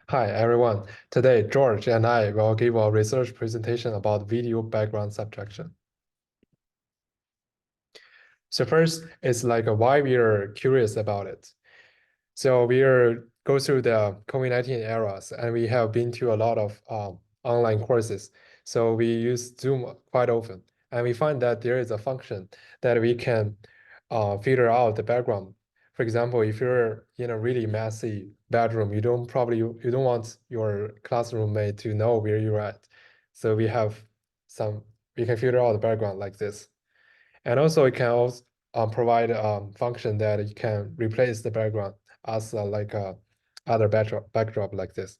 Hi everyone. Today, George and I will give a research presentation about video background subtraction. So first, it's like why we are curious about it. So we are go through the COVID-19 eras, and we have been to a lot of online courses. So we use Zoom quite often, and we find that there is a function that we can figure out the background. For example, if you're in a really messy bedroom, you don't want your classroom mate to know where you're at. So we can figure out the background like this. And also it can also provide a function that you can replace the background as other backdrop like this.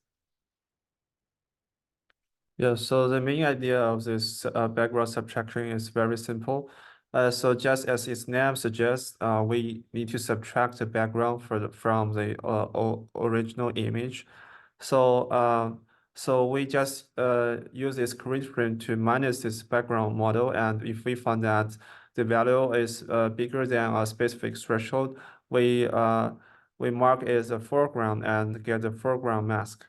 Yeah, so the main idea of this background subtraction is very simple. So just as its name suggests, we need to subtract the background from the original image. So we just use this current frame to minus this background model, and if we find that the value is bigger than a specific threshold, we mark it as a foreground and get the foreground mask.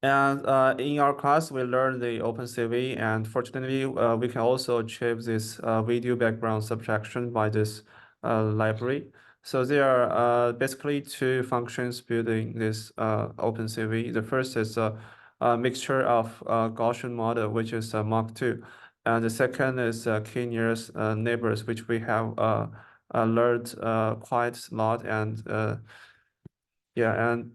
And in our class, we learned the OpenCV, and fortunately, we can also achieve this video background subtraction by this library. So there are basically two functions building this OpenCV. The first is a mixture of Gaussian model, which is MOG2, and the second is k nearest neighbors, which we have learned quite a lot, and yeah, and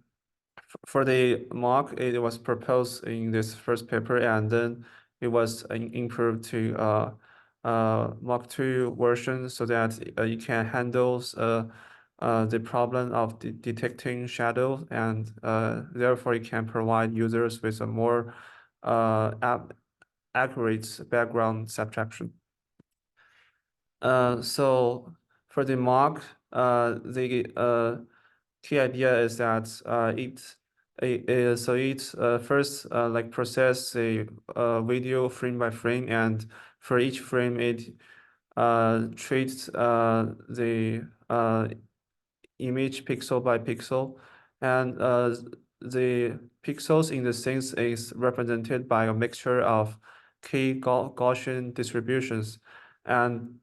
for the MOG, it was proposed in this first paper, and then it was improved to MOG 2 version so that you can handle the problem of detecting shadows, and therefore it can provide users with a more accurate background subtraction. So for the MOG, the key idea is that it first like process the video frame by frame, and for each frame it treats the image pixel by pixel, and the pixels in the scenes is represented by a mixture of key Gaussian distributions, and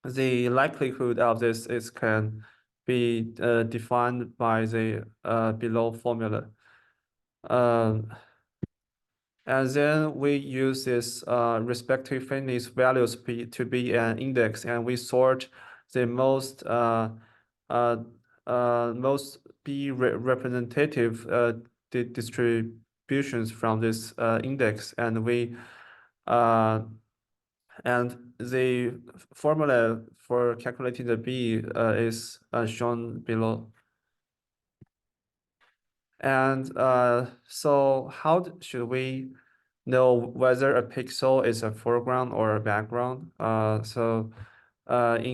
the likelihood of this is can be defined by the below formula. And then we use this respective fineness values to be an index, and we sort the most be representative distributions from this index, and we and the formula for calculating the B is shown below. And so how should we know whether a pixel is a foreground or a background? In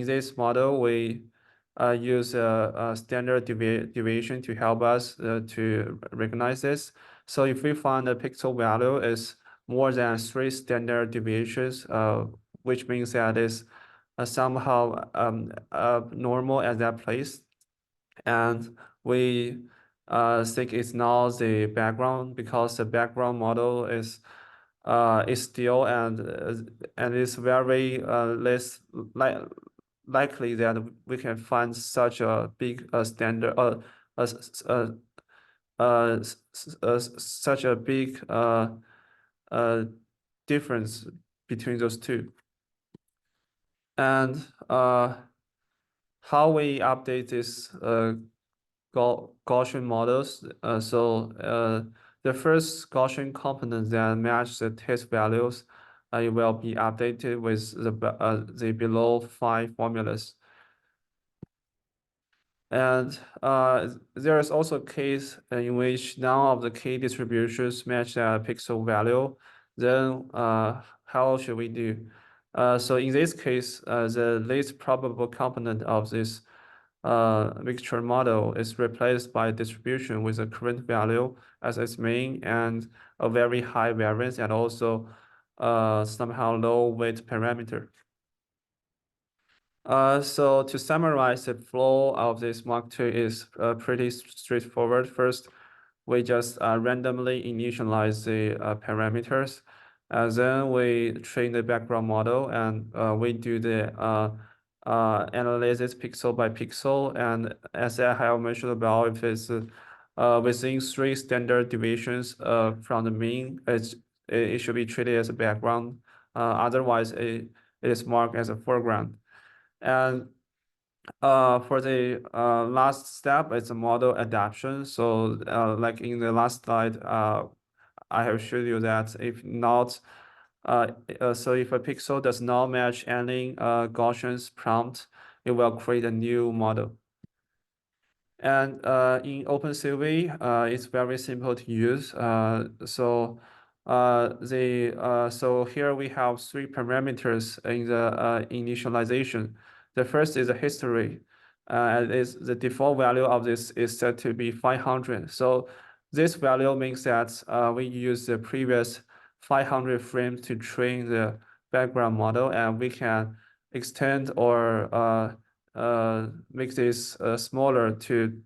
this model, we use a standard deviation to help us to recognize this. So if we find a pixel value is more than 3 standard deviations, which means that is somehow normal at that place, and we think it's not the background because the background model is still and is very less likely that we can find such a big standard such a big difference between those two. And how we update this Gaussian models. The first Gaussian component that match the test values, it will be updated with the below 5 formulas. And there is also a case in which none of the key distributions match a pixel value. Then how should we do? So in this case, the least probable component of this mixture model is replaced by a distribution with a current value as its main and a very high variance, and also somehow low weight parameter. So to summarize, the flow of this MOG2 is pretty straightforward. First, we just randomly initialize the parameters. Then we train the background model, and we do the analysis pixel by pixel. And as I have mentioned about, if it's within 3 standard deviations from the mean, it should be treated as a background. Otherwise, it is marked as a foreground. And for the last step, it's a model adaptation. So like in the last slide, I have showed you that if not, so if a pixel does not match any Gaussian's prompt, it will create a new model. And in OpenCV, it's very simple to use. So here we have 3 parameters in the initialization. The first is the history. And the default value of this is set to be 500. So this value means that we use the previous 500 frames to train the background model, and we can extend or make this smaller to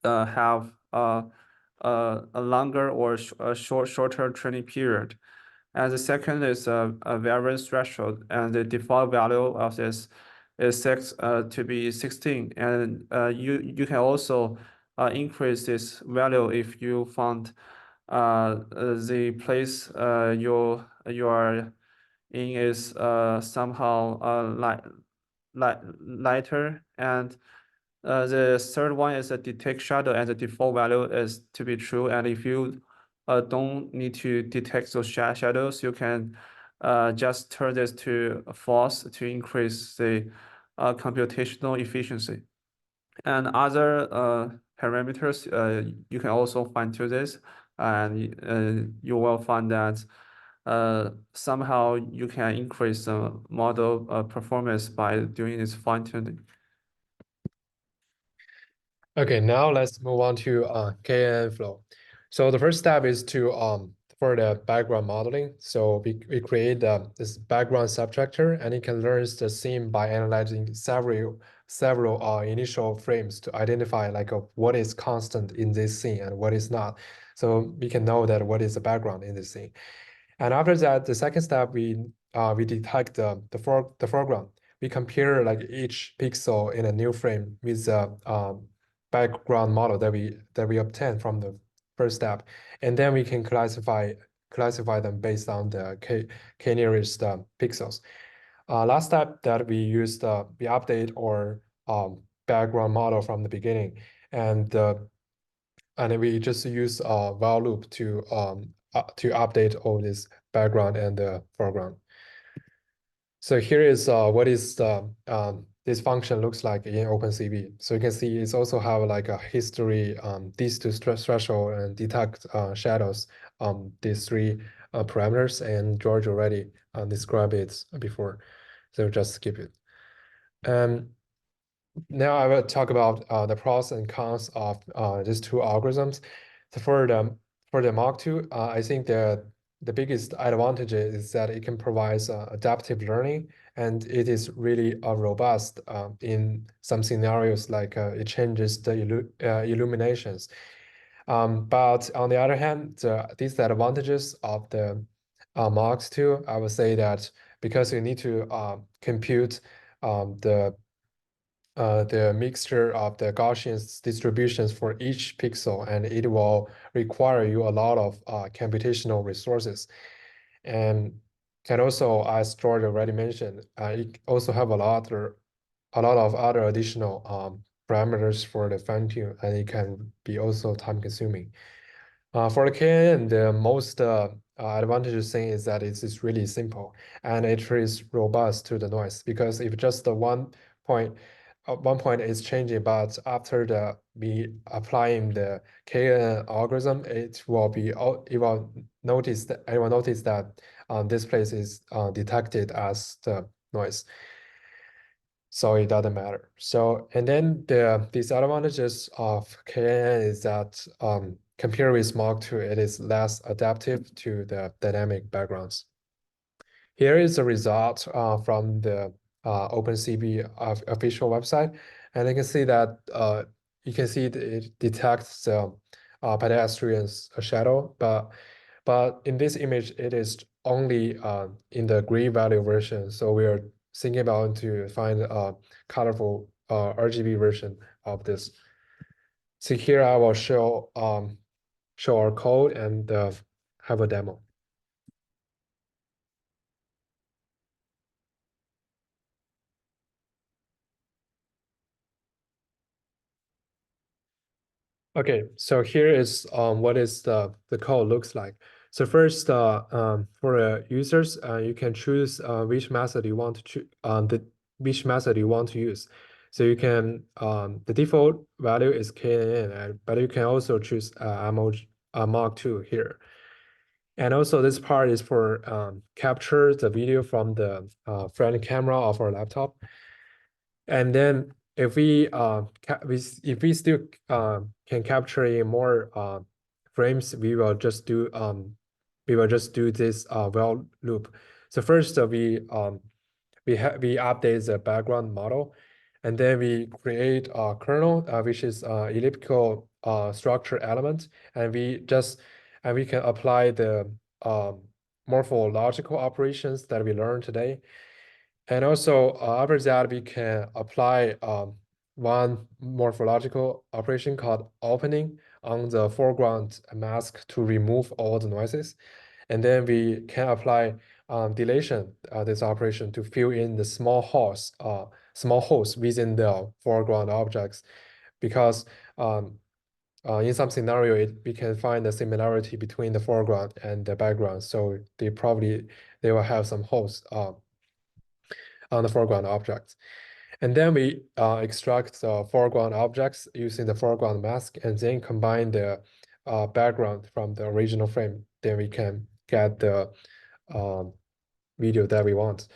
have a longer or shorter training period. And the second is a variance threshold, and the default value of this is to be 16. And you can also increase this value if you found the place you are in is somehow lighter. And the third one is a detect shadow, and the default value is to be true. And if you don't need to detect those shadows, you can just turn this to false to increase the computational efficiency. And other parameters, you can also fine-tune this, and you will find that somehow you can increase the model performance by doing this fine-tuning. Okay, now let's move on to KNN flow. So the first step is to for the background modeling. So we create this background subtractor, and it can learn the scene by analyzing several initial frames to identify like what is constant in this scene and what is not. So we can know that what is the background in this scene. And after that, the second step, we detect the foreground. We compare like each pixel in a new frame with the background model that we obtain from the first step, and then we can classify them based on the k nearest pixels. Last step that we used we update our background model from the beginning, and we just use a while loop to update all this background and the foreground. So here is what is the this function looks like in OpenCV. So you can see it's also have like a history, these two threshold and detect shadows, these 3 parameters, and George already described it before. So just skip it. Now I will talk about the pros and cons of these 2 algorithms. So for the MOG2, I think the biggest advantage is that it can provide adaptive learning, and it is really robust in some scenarios, like it changes the illuminations. But on the other hand, the disadvantages of the MOG2, I would say that because you need to compute the mixture of the Gaussian distributions for each pixel, and it will require you a lot of computational resources. And can also, as George already mentioned, it also have a lot of other additional parameters for the fine tune, and it can be also time consuming. For the KNN, the most advantageous thing is that it's really simple, and it is robust to the noise, because if just the point one point is changing, but after we applying the KNN algorithm, it will notice that this place is detected as the noise. So it doesn't matter. So, and then the disadvantages of KNN is that compared with MOG2, it is less adaptive to the dynamic backgrounds. Here is the result from the OpenCV official website, and you can see that it detects the pedestrian's shadow, but in this image, it is only in the gray value version. So we are thinking about to find a colorful RGB version of this. So here I will show our code and have a demo. Okay, so here is what is the code looks like. So first, for users, you can choose which method you want to choose, which method you want to use. So you can the default value is KNN, but you can also choose MOG, MOG2 here. And also this part is for capture the video from the front camera of our laptop. And then if we still can capture more frames, we will just do this while loop. So first we update the background model, and then we create a kernel which is elliptical structure element, and we can apply the morphological operations that we learned today. And also after that, we can apply one morphological operation called opening on the foreground mask to remove all the noises. And then we can apply dilation, this operation to fill in the small holes within the foreground objects, because in some scenario, we can find the similarity between the foreground and the background. So they will have some holes on the foreground objects. And then we extract the foreground objects using the foreground mask, and then combine the background from the original frame. Then we can get the video that we want.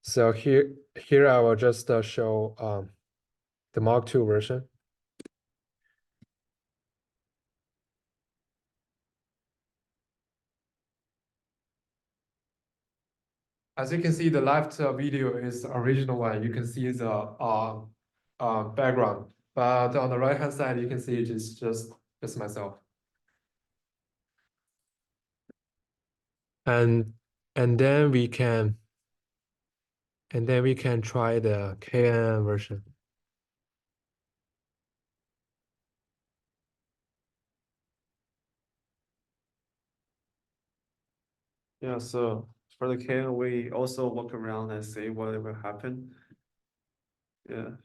So here I will just show the MOG2 version. As you can see, the left video is the original one. You can see the background, but on the right-hand side, you can see it is just myself. And then we can try the KNN version. Yeah, so for the KNN, we also walk around and see what will happen. Yeah.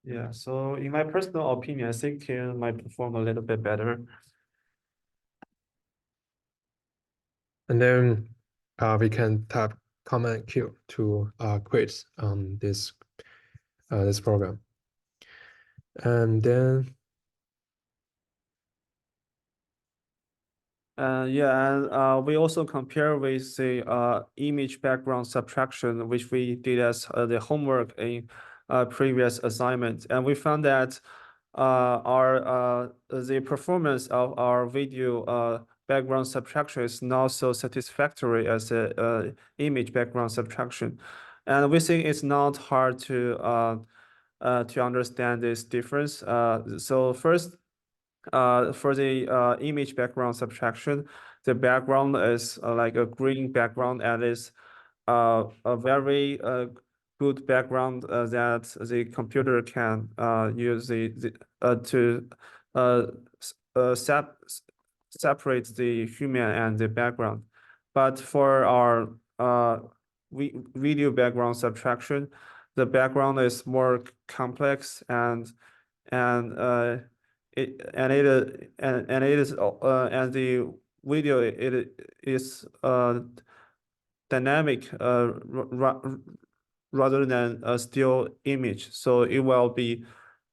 Yeah, so in my personal opinion, I think KNN might perform a little bit better. And then we can tap Command Q to quit this program. And then yeah, and we also compare with the image background subtraction, which we did as the homework in previous assignment, and we found that the performance of our video background subtraction is not so satisfactory as the image background subtraction, and we think it's not hard to understand this difference. So first, for the image background subtraction, the background is like a green background, and is a very good background that the computer can use to separate the human and the background. But for our video background subtraction, the background is more complex, and the video it is dynamic rather than a still image, so it will be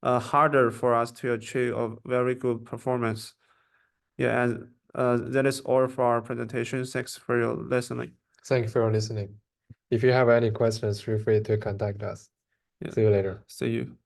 harder for us to achieve a very good performance. Yeah, and that is all for our presentation. Thanks for your listening. thank you for listening. If you have any questions, feel free to contact us. Yeah. See you later. See you.